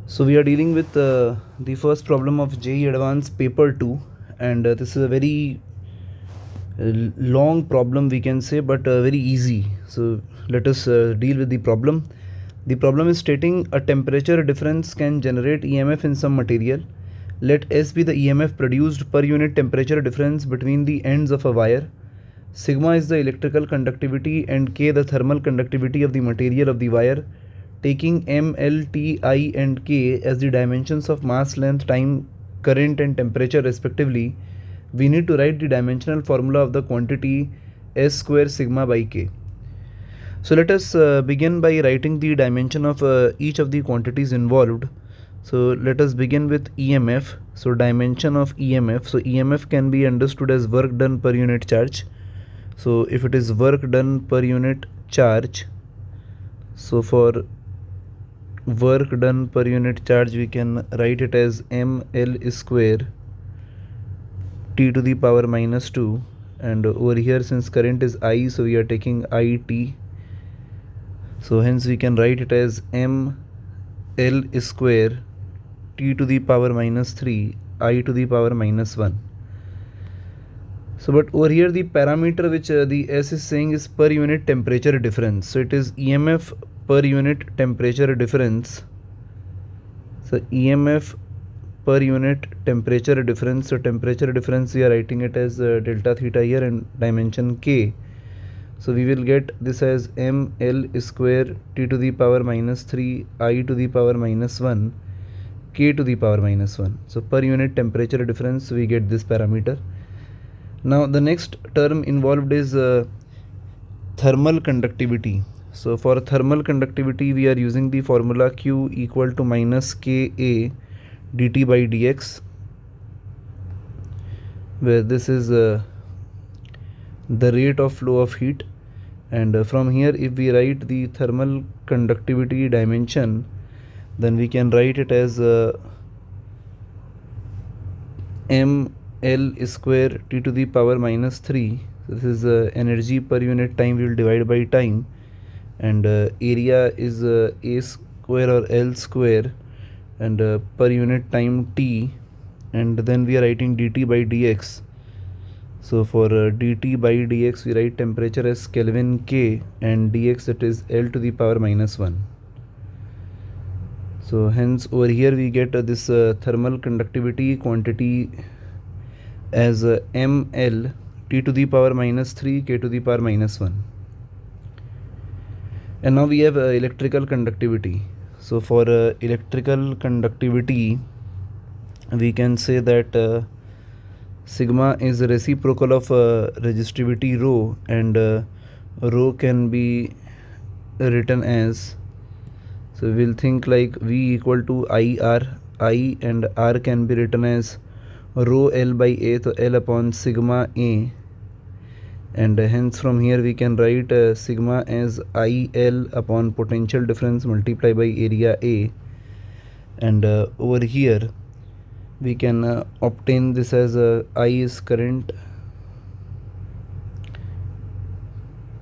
So we are dealing with the first problem of JEE Advanced paper 2, and this is a very long problem, we can say, but very easy. So let us deal with the problem. The problem is stating a temperature difference can generate EMF in some material. Let S be the EMF produced per unit temperature difference between the ends of a wire. Sigma is the electrical conductivity and K the thermal conductivity of the material of the wire. Taking M, L, T, I and K as the dimensions of mass, length, time, current and temperature respectively, we need to write the dimensional formula of the quantity S square sigma by K. So let us begin by writing the dimension of each of the quantities involved. So let us begin with EMF. So dimension of EMF. So EMF can be understood as work done per unit charge. So if it is work done per unit charge, so for work done per unit charge we can write it as ml square t to the power minus 2, and over here since current is I, so we are taking IT, so hence we can write it as ml square t to the power minus 3 I to the power minus 1. So but over here the parameter which the S is saying is per unit temperature difference, so it is EMF per unit temperature difference. So EMF per unit temperature difference. So temperature difference we are writing it as delta theta here and dimension K. So we will get this as ml square t to the power minus 3 I to the power minus 1 K to the power minus 1. So per unit temperature difference we get this parameter. Now the next term involved is thermal conductivity. So for thermal conductivity we are using the formula Q equal to minus Ka dt by dx, where this is the rate of flow of heat, and from here if we write the thermal conductivity dimension, then we can write it as ml square t to the power minus 3. So this is energy per unit time, we will divide by time, and area is a square or L square, and per unit time T, and then we are writing dt by dx. So for dt by dx we write temperature as Kelvin K and dx it is L to the power minus 1. So hence over here we get this thermal conductivity quantity as ml t to the power minus 3 K to the power minus 1. And now we have electrical conductivity. So for electrical conductivity we can say that sigma is reciprocal of resistivity rho, and rho can be written as, so we will think like V equal to IR, I and R can be written as rho L by A, so L upon sigma A, and hence from here we can write sigma as IL upon potential difference multiplied by area A, and over here we can obtain this as I is current,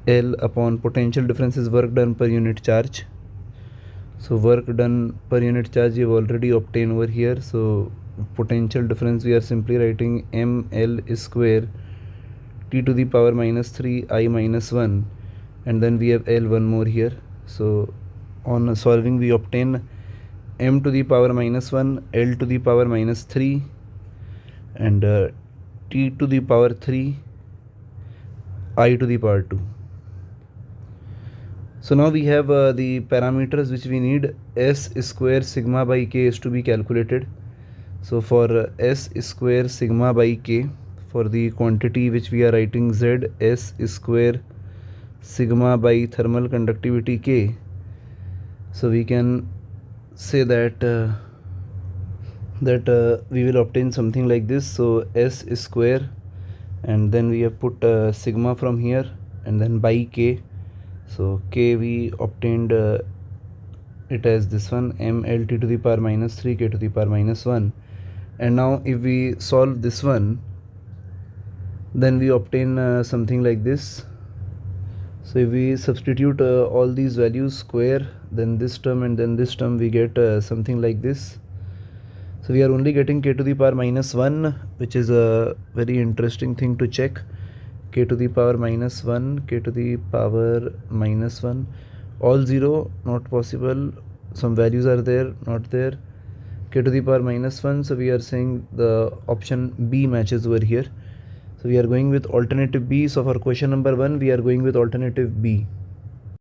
L upon potential difference is work done per unit charge. So work done per unit charge you have already obtained over here, so potential difference we are simply writing ml square t to the power minus 3 I minus 1, and then we have L one more here. So on solving we obtain m to the power minus 1, L to the power minus 3, and t to the power 3 I to the power 2. So now we have the parameters which we need. S square sigma by K is to be calculated. So for S square sigma by K, for the quantity which we are writing Z, S square sigma by thermal conductivity K, so we can say that we will obtain something like this. So S square, and then we have put sigma from here, and then by K. So K we obtained it as this one, ml t to the power minus 3 K to the power minus 1. And now if we solve this one, then we obtain something like this. So if we substitute all these values, square then this term, and then this term, we get something like this. So we are only getting k to the power minus 1, which is a very interesting thing to check. K to the power minus 1, k to the power minus 1, all 0, not possible. Some values are there, not there. K to the power minus 1, so we are saying the option B matches over here. So we are going with alternative B. So for question number 1, we are going with alternative B.